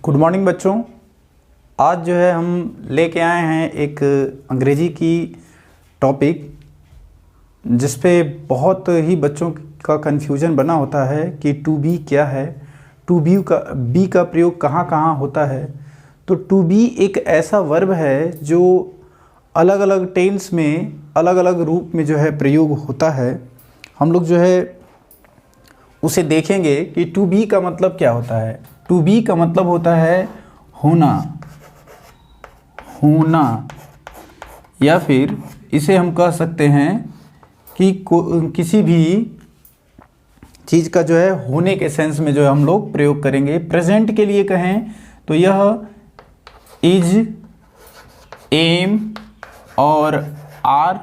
Good morning बच्चों। आज जो है हम लेके आए हैं एक अंग्रेजी की टॉपिक जिस पे बहुत ही बच्चों का कन्फ्यूजन बना होता है कि टू बी क्या है, टू बी का प्रयोग कहाँ कहाँ होता है। तो टू बी एक ऐसा वर्ब है जो अलग अलग टेंस में अलग अलग रूप में जो है प्रयोग होता है। हम लोग जो है उसे देखेंगे कि टू बी का मतलब क्या होता है। टू बी का मतलब होता है होना, होना, या फिर इसे हम कह सकते हैं कि किसी भी चीज़ का जो है होने के सेंस में जो है हम लोग प्रयोग करेंगे। प्रेजेंट के लिए कहें तो यह इज, एम और आर।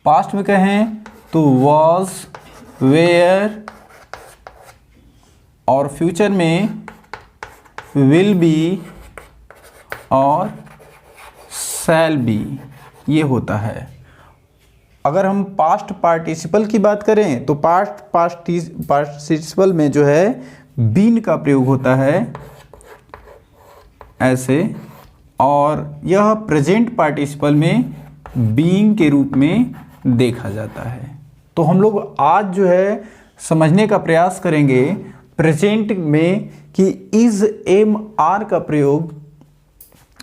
पास्ट में कहें तो वॉज, वेयर, और फ्यूचर में विल बी और शैल बी, ये होता है। अगर हम पास्ट पार्टिसिपल की बात करें तो पास्ट पार्टिसिपल में जो है बीन का प्रयोग होता है ऐसे, और यह प्रेजेंट पार्टिसिपल में बीइंग के रूप में देखा जाता है। तो हम लोग आज जो है समझने का प्रयास करेंगे प्रेजेंट में कि इज, एम, आर का प्रयोग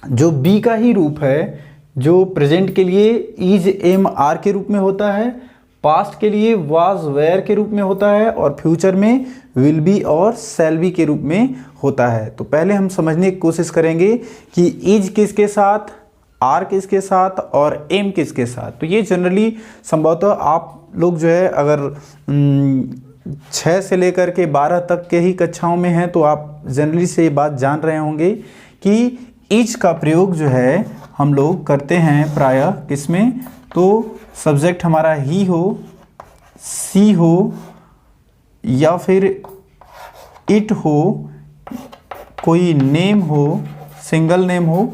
जो बी का ही रूप है, जो प्रेजेंट के लिए इज, एम, आर के रूप में होता है, पास्ट के लिए वाज, वेयर के रूप में होता है, और फ्यूचर में विल बी और शैल बी के रूप में होता है। तो पहले हम समझने की कोशिश करेंगे कि इज किसके साथ, आर किसके साथ और एम किसके साथ। तो ये जनरली संभवतः आप लोग जो है अगर 6 से लेकर के 12 तक के ही कक्षाओं में हैं तो आप जनरली से ये बात जान रहे होंगे कि इज का प्रयोग जो है हम लोग करते हैं प्रायः किसमें, तो सब्जेक्ट हमारा ही हो, सी हो, या फिर इट हो, कोई नेम हो, सिंगल नेम हो,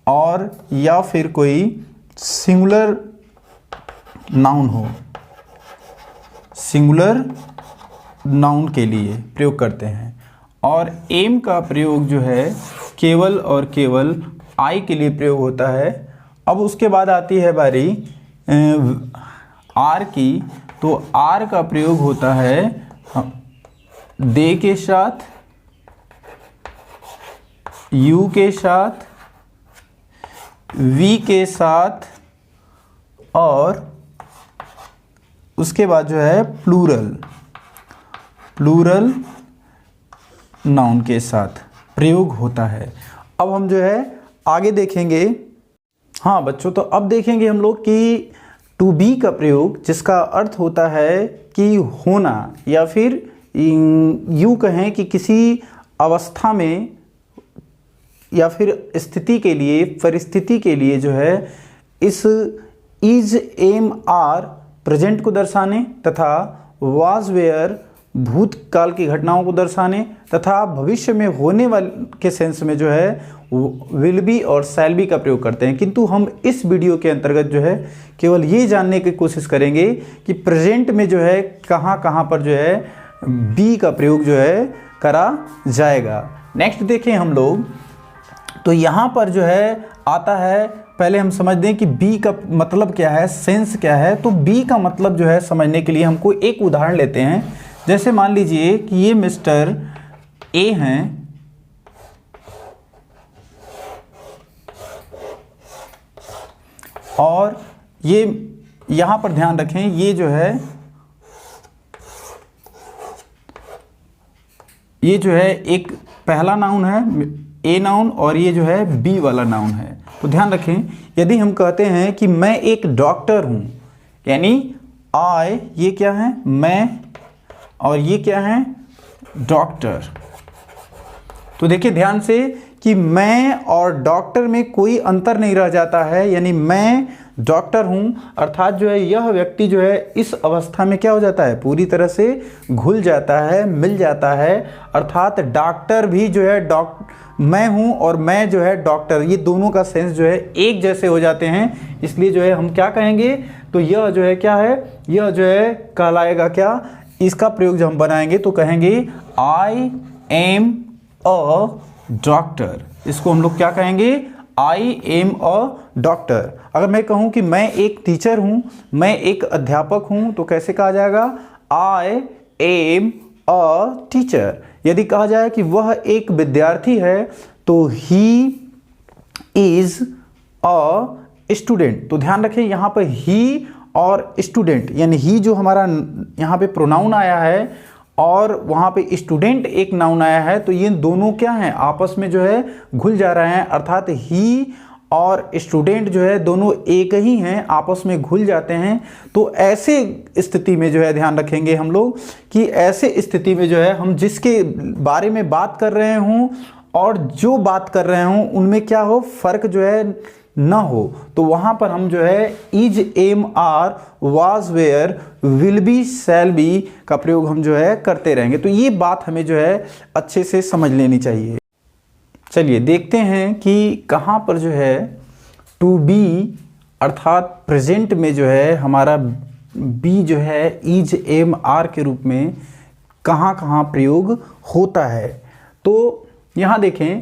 और या फिर कोई सिंगुलर नाउन हो। सिंगुलर नाउन के लिए प्रयोग करते हैं। और एम का प्रयोग जो है केवल और केवल आई के लिए प्रयोग होता है। अब उसके बाद आती है बारी आर की। तो आर का प्रयोग होता है दे के साथ, यू के साथ, वी के साथ, और उसके बाद जो है प्लूरल नाउन के साथ प्रयोग होता है। अब हम जो है आगे देखेंगे। हाँ बच्चों, तो अब देखेंगे हम लोग कि टू बी का प्रयोग जिसका अर्थ होता है कि होना, या फिर यूँ कहें कि किसी अवस्था में या फिर स्थिति के लिए, परिस्थिति के लिए जो है इस इज, एम, आर प्रेजेंट को दर्शाने, तथा वाज, वेयर भूतकाल की घटनाओं को दर्शाने, तथा भविष्य में होने वाले के सेंस में जो है विल बी और शैल बी का प्रयोग करते हैं। किंतु हम इस वीडियो के अंतर्गत जो है केवल ये जानने की कोशिश करेंगे कि प्रेजेंट में जो है कहाँ कहाँ पर जो है बी का प्रयोग जो है करा जाएगा। नेक्स्ट देखें हम लोग, तो यहाँ पर जो है आता है, पहले हम समझ दें कि बी का मतलब क्या है, सेंस क्या है। तो बी का मतलब जो है समझने के लिए हमको एक उदाहरण लेते हैं। जैसे मान लीजिए कि ये मिस्टर ए हैं, और ये यहाँ पर ध्यान रखें, ये जो है एक पहला नाउन है, ए नाउन, और ये जो है बी वाला नाउन है। तो ध्यान रखें, यदि हम कहते हैं कि मैं एक डॉक्टर हूँ, यानी आई, ये क्या है, मैं, और ये क्या है, डॉक्टर। तो देखिए ध्यान से कि मैं और डॉक्टर में कोई अंतर नहीं रह जाता है, यानी मैं डॉक्टर हूँ, अर्थात जो है यह व्यक्ति जो है इस अवस्था में क्या हो जाता है, पूरी तरह से घुल जाता है, मिल जाता है। अर्थात डॉक्टर भी जो है मैं हूँ और मैं जो है डॉक्टर, ये दोनों का सेंस जो है एक जैसे हो जाते हैं। इसलिए जो है हम क्या कहेंगे, तो यह जो है क्या है, यह जो है कहलाएगा क्या, इसका प्रयोग जब हम बनाएंगे तो कहेंगे आई एम अ डॉक्टर। इसको हम लोग क्या कहेंगे? I am a doctor. अगर मैं कहूँ कि मैं एक टीचर हूँ, मैं एक अध्यापक हूँ, तो कैसे कहा जाएगा? I am a teacher. यदि कहा जाए कि वह एक विद्यार्थी है तो ही इज अ स्टूडेंट। तो ध्यान रखें यहाँ पर ही और स्टूडेंट, यानी ही जो हमारा यहाँ पे प्रोनाउन आया है और वहाँ पे स्टूडेंट एक नाउन आया है, तो ये दोनों क्या हैं? आपस में जो है घुल जा रहे हैं, अर्थात ही और स्टूडेंट जो है दोनों एक ही हैं, आपस में घुल जाते हैं। तो ऐसे स्थिति में जो है ध्यान रखेंगे हम लोग कि ऐसे स्थिति में जो है हम जिसके बारे में बात कर रहे हों और जो बात कर रहे हों उनमें क्या हो? फर्क जो है ना हो, तो वहां पर हम जो है is, am, are, was, were, will be, shall be का प्रयोग हम जो है करते रहेंगे। तो ये बात हमें जो है अच्छे से समझ लेनी चाहिए। चलिए देखते हैं कि कहाँ पर जो है टू बी अर्थात प्रेजेंट में जो है हमारा बी जो है इज, एम, आर के रूप में कहाँ कहाँ प्रयोग होता है। तो यहाँ देखें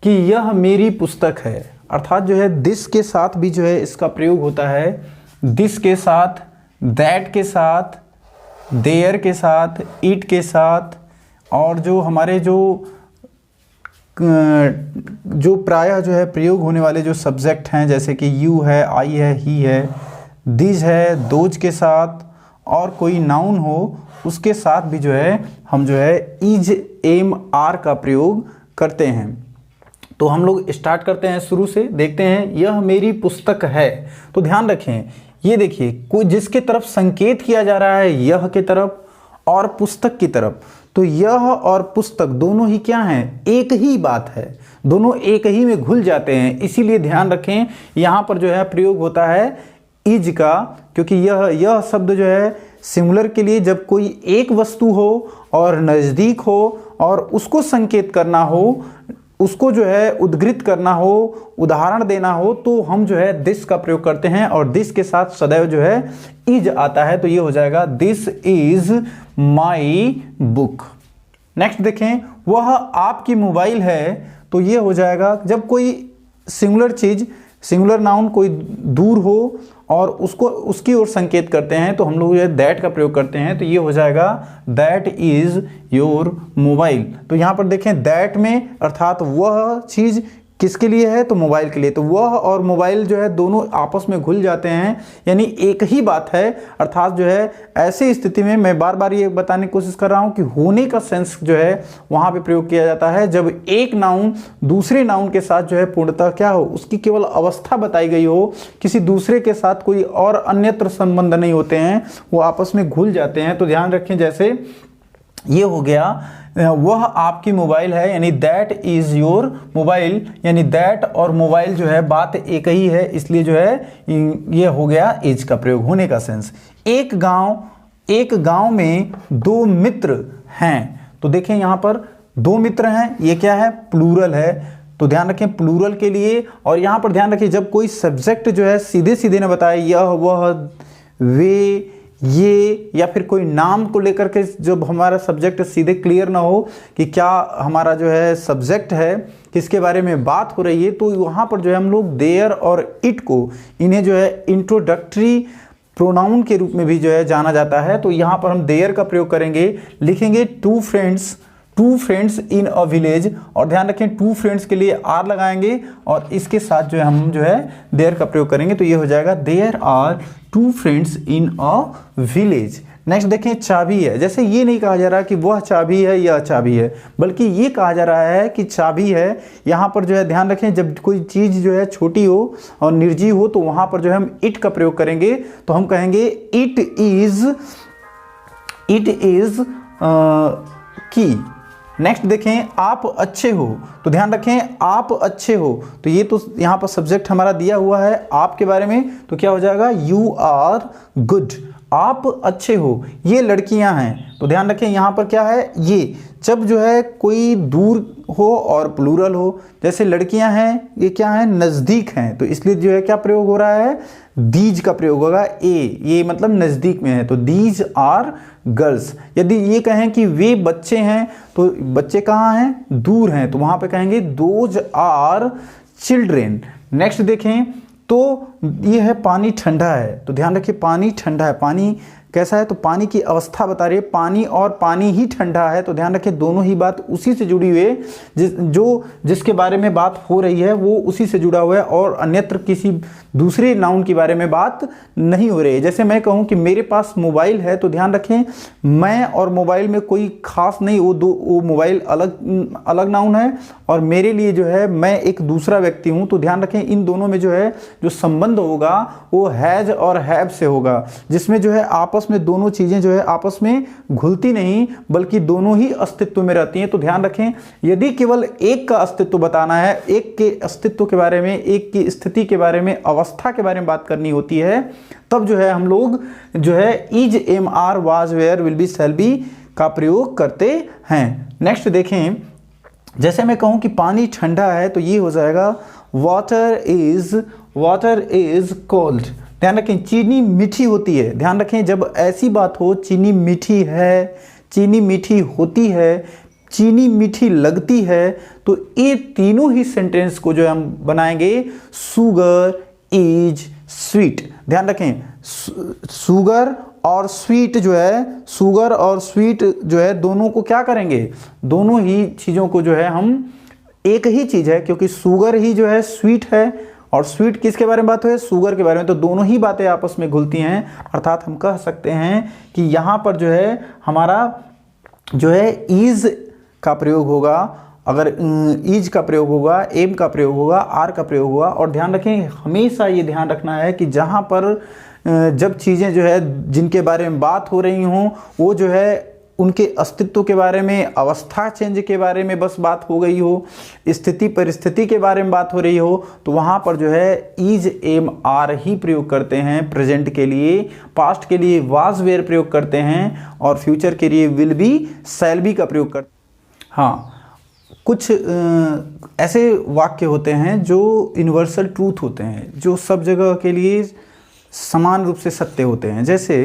कि यह मेरी पुस्तक है, अर्थात जो है दिस के साथ भी जो है इसका प्रयोग होता है। दिस के साथ, दैट के साथ, देयर के साथ, इट के साथ, और जो हमारे जो प्रायः जो है प्रयोग होने वाले जो सब्जेक्ट हैं, जैसे कि यू है, आई है, ही है, दिस है, दोज के साथ, और कोई नाउन हो उसके साथ भी जो है हम जो है इज, एम, आर का प्रयोग करते हैं। तो हम लोग स्टार्ट करते हैं शुरू से, देखते हैं यह मेरी पुस्तक है। तो ध्यान रखें, ये देखिए कोई जिसके तरफ संकेत किया जा रहा है यह के तरफ और पुस्तक की तरफ, तो यह और पुस्तक दोनों ही क्या हैं? एक ही बात है, दोनों एक ही में घुल जाते हैं। इसीलिए ध्यान रखें यहाँ पर जो है प्रयोग होता है इज का, क्योंकि यह शब्द जो है सिंगुलर के लिए जब कोई एक वस्तु हो और नज़दीक हो और उसको संकेत करना हो, उसको जो है उद्गृत करना हो, उदाहरण देना हो, तो हम जो है दिस का प्रयोग करते हैं और दिस के साथ सदैव जो है इज आता है। तो ये हो जाएगा this is my book. Next देखें, वह आपकी मोबाइल है, तो ये हो जाएगा जब कोई सिंगुलर चीज, सिंगुलर नाउन कोई दूर हो और उसको उसकी ओर संकेत करते हैं, तो हम लोग ये दैट का प्रयोग करते हैं। तो ये हो जाएगा दैट इज योर मोबाइल। तो यहाँ पर देखें दैट में अर्थात वह चीज़ किसके लिए है? तो मोबाइल के लिए। तो वह और मोबाइल जो है दोनों आपस में घुल जाते हैं, यानी एक ही बात है। अर्थात जो है ऐसी स्थिति में मैं बार बार ये बताने की कोशिश कर रहा हूँ कि होने का सेंस जो है वहाँ पे प्रयोग किया जाता है जब एक नाउन दूसरे नाउन के साथ जो है पूर्णतः क्या हो, उसकी केवल अवस्था बताई गई हो, किसी दूसरे के साथ कोई और अन्यत्र संबंध नहीं होते हैं, वो आपस में घुल जाते हैं। तो ध्यान रखें, जैसे ये हो गया वह आपकी मोबाइल है, यानी दैट इज योर मोबाइल, यानी दैट और मोबाइल जो है बात एक ही है, इसलिए जो है ये हो गया इज का प्रयोग, होने का सेंस। एक गांव में दो मित्र हैं, तो देखें यहाँ पर दो मित्र हैं, ये क्या है? प्लूरल है। तो ध्यान रखें प्लूरल के लिए, और यहाँ पर ध्यान रखें जब कोई सब्जेक्ट जो है सीधे सीधे न बताए, यह, वह, वे, ये, या फिर कोई नाम को लेकर के जब हमारा सब्जेक्ट सीधे क्लियर ना हो कि क्या हमारा जो है सब्जेक्ट है, किसके बारे में बात हो रही है, तो वहाँ पर जो है हम लोग देयर और इट को, इन्हें जो है इंट्रोडक्टरी प्रोनाउन के रूप में भी जो है जाना जाता है। तो यहाँ पर हम देयर का प्रयोग करेंगे, लिखेंगे two friends in a village, और ध्यान रखें टू फ्रेंड्स के लिए आर लगाएंगे और इसके साथ जो है हम जो है देयर का प्रयोग करेंगे। तो ये हो जाएगा there are two friends in a village. Next देखें चाबी है, जैसे ये नहीं कहा जा रहा कि वह चाबी है या चाबी है, बल्कि ये कहा जा रहा है कि चाबी है। यहाँ पर जो है ध्यान रखें जब कोई चीज़ जो है छोटी हो और निर्जीव हो, तो वहाँ पर जो है हम इट का प्रयोग करेंगे। तो हम कहेंगे इट इज की। नेक्स्ट देखें आप अच्छे हो, तो ध्यान रखें आप अच्छे हो, तो ये तो यहाँ पर सब्जेक्ट हमारा दिया हुआ है आपके बारे में, तो क्या हो जाएगा? यू आर गुड, आप अच्छे हो। ये लड़कियां हैं, तो ध्यान रखें यहाँ पर क्या है? ये जब जो है कोई दूर हो और प्लूरल हो, जैसे लड़कियां हैं, ये क्या है? नज़दीक हैं, तो इसलिए जो है क्या प्रयोग हो रहा है? दीज का प्रयोग होगा। ये मतलब नज़दीक में है, तो दीज आर गर्ल्स। यदि ये कहें कि वे बच्चे हैं तो बच्चे कहाँ हैं, दूर हैं, तो वहाँ पे कहेंगे दोज आर चिल्ड्रेन। नेक्स्ट देखें तो ये है पानी ठंडा है, तो ध्यान रखिए पानी ठंडा है, पानी कैसा है, तो पानी की अवस्था बता रही है, पानी और पानी ही ठंडा है, तो ध्यान रखें दोनों ही बात उसी से जुड़ी हुई है, जिसके बारे में बात हो रही है वो उसी से जुड़ा हुआ है और अन्यत्र किसी दूसरे नाउन के बारे में बात नहीं हो रही है। जैसे मैं कहूँ कि मेरे पास मोबाइल है, तो ध्यान रखें मैं और मोबाइल में कोई खास नहीं, वो मोबाइल अलग नाउन है और मेरे लिए जो है मैं एक दूसरा व्यक्ति हूँ, तो ध्यान रखें इन दोनों में जो है जो संबंध होगा वो हैज और हैव से होगा, जिसमें जो है आपस में दोनों चीजें जो है आपस में घुलती नहीं बल्कि दोनों ही अस्तित्व में रहती हैं। तो ध्यान रखें यदि केवल एक का अस्तित्व बताना है, एक के अस्तित्व के बारे में, एक की स्थिति के बारे में, अवस्था के बारे में बात करनी होती है, तब जो है हम लोग जो है is, am, are, was, were, will be, shall be का प्रयोग करते हैं। नेक्स्ट देखें, जैसे मैं कहूं कि पानी ठंडा है तो ये हो जाएगा वाटर इज कोल्ड। ध्यान रखें चीनी मीठी होती है, ध्यान रखें जब ऐसी बात हो चीनी मीठी है, चीनी मीठी होती है, चीनी मीठी लगती है, तो ये तीनों ही सेंटेंस को जो हम बनाएंगे शुगर इज स्वीट। ध्यान रखें शुगर और स्वीट जो है, शुगर और स्वीट जो है दोनों को क्या करेंगे, दोनों ही चीज़ों को जो है हम एक ही चीज़ है, क्योंकि शुगर ही जो है स्वीट है और स्वीट किसके बारे में बात है, शुगर के बारे में, तो दोनों ही बातें आपस में घुलती हैं। अर्थात हम कह सकते हैं कि यहाँ पर जो है हमारा जो है इज का प्रयोग होगा, अगर इज का प्रयोग होगा, एम का प्रयोग होगा, आर का प्रयोग होगा। और ध्यान रखें हमेशा ये ध्यान रखना है कि जहाँ पर जब चीज़ें जो है जिनके बारे में बात हो रही हों वो जो है उनके अस्तित्व के बारे में, अवस्था चेंज के बारे में बस बात हो गई हो, स्थिति परिस्थिति के बारे में बात हो रही हो, तो वहाँ पर जो है इज, एम, आर ही प्रयोग करते हैं प्रेजेंट के लिए, पास्ट के लिए वाज, वेयर प्रयोग करते हैं और फ्यूचर के लिए विल बी, शैल बी का प्रयोग करते हैं। हाँ, कुछ ऐसे वाक्य होते हैं जो यूनिवर्सल ट्रूथ होते हैं, जो सब जगह के लिए समान रूप से सत्य होते हैं। जैसे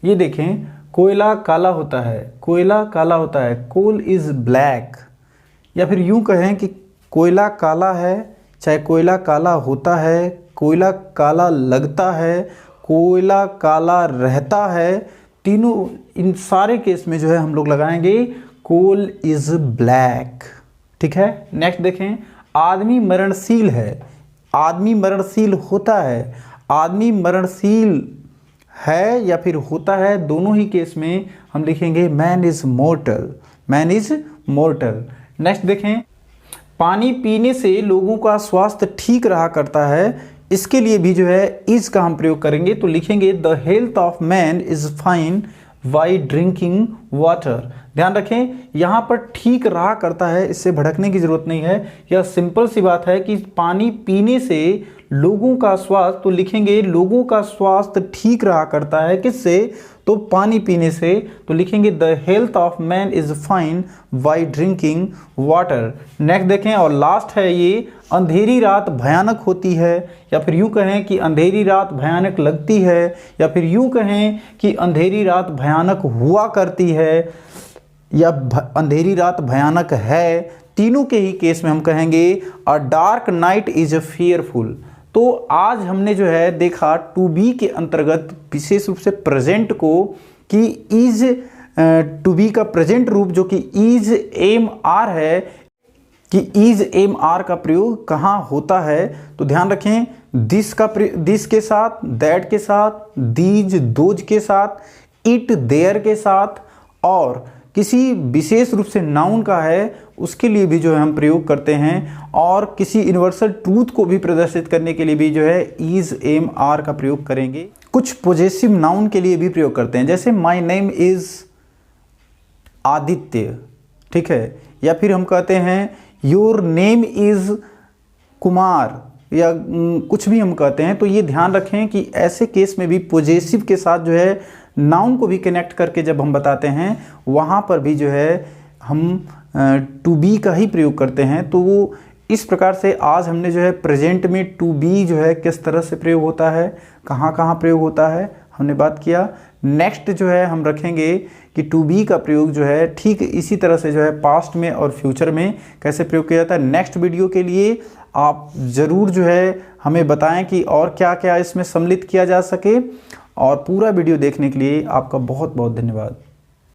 ये देखें कोयला काला होता है, कोयला काला होता है, कोल इज़ ब्लैक। या फिर यूं कहें कि कोयला काला है, चाहे कोयला काला होता है, कोयला काला लगता है, कोयला काला रहता है, तीनों इन सारे केस में जो है हम लोग लगाएंगे कोल इज़ ब्लैक। ठीक है। नेक्स्ट देखें आदमी मरणशील है, आदमी मरणशील होता है, आदमी मरणशील है या फिर होता है, दोनों ही केस में हम लिखेंगे man is mortar, man is mortar. Next देखें पानी पीने से लोगों का स्वास्थ्य ठीक रहा करता है, इसके लिए भी जो है इज का हम प्रयोग करेंगे, तो लिखेंगे the health of man is fine by drinking water. ध्यान रखें यहाँ पर ठीक रहा करता है, इससे भड़कने की जरूरत नहीं है, यह सिंपल सी बात है कि पानी पीने से लोगों का स्वास्थ्य, तो लिखेंगे लोगों का स्वास्थ्य ठीक रहा करता है, किससे, तो पानी पीने से, तो लिखेंगे the health of man is fine by drinking water. Next देखें और लास्ट है ये अंधेरी रात भयानक होती है, या फिर यूं कहें कि अंधेरी रात भयानक लगती है, या फिर यूं कहें कि अंधेरी रात भयानक हुआ करती है, या अंधेरी रात भयानक है। तीनों के ही केस में हम कहेंगे अ डार्क नाइट इज फेयरफुल। तो आज हमने जो है देखा टू बी के अंतर्गत विशेष रूप से प्रेजेंट को, कि इज टू बी का प्रेजेंट रूप जो कि इज एम आर है, कि इज एम आर का प्रयोग कहाँ होता है, तो ध्यान रखें दिस के साथ, दैट के साथ, दीज दोज के साथ, इट देयर के साथ, और किसी विशेष रूप से नाउन का है उसके लिए भी जो है हम प्रयोग करते हैं, और किसी यूनिवर्सल ट्रूथ को भी प्रदर्शित करने के लिए भी जो है इज एम आर का प्रयोग करेंगे। कुछ पॉजेसिव नाउन के लिए भी प्रयोग करते हैं, जैसे माय नेम इज आदित्य, ठीक है, या फिर हम कहते हैं योर नेम इज कुमार, या कुछ भी हम कहते हैं। तो ये ध्यान रखें कि ऐसे केस में भी पॉजेसिव के साथ जो है नाउन को भी कनेक्ट करके जब हम बताते हैं वहाँ पर भी जो है हम टू बी का ही प्रयोग करते हैं। तो वो इस प्रकार से आज हमने जो है प्रेजेंट में टू बी जो है किस तरह से प्रयोग होता है, कहाँ कहाँ प्रयोग होता है, हमने बात किया। नेक्स्ट जो है हम रखेंगे कि टू बी का प्रयोग जो है ठीक इसी तरह से जो है पास्ट में और फ्यूचर में कैसे प्रयोग किया जाता है। नेक्स्ट वीडियो के लिए आप ज़रूर जो है हमें बताएं कि और क्या क्या इसमें सम्मिलित किया जा सके, और पूरा वीडियो देखने के लिए आपका बहुत बहुत धन्यवाद।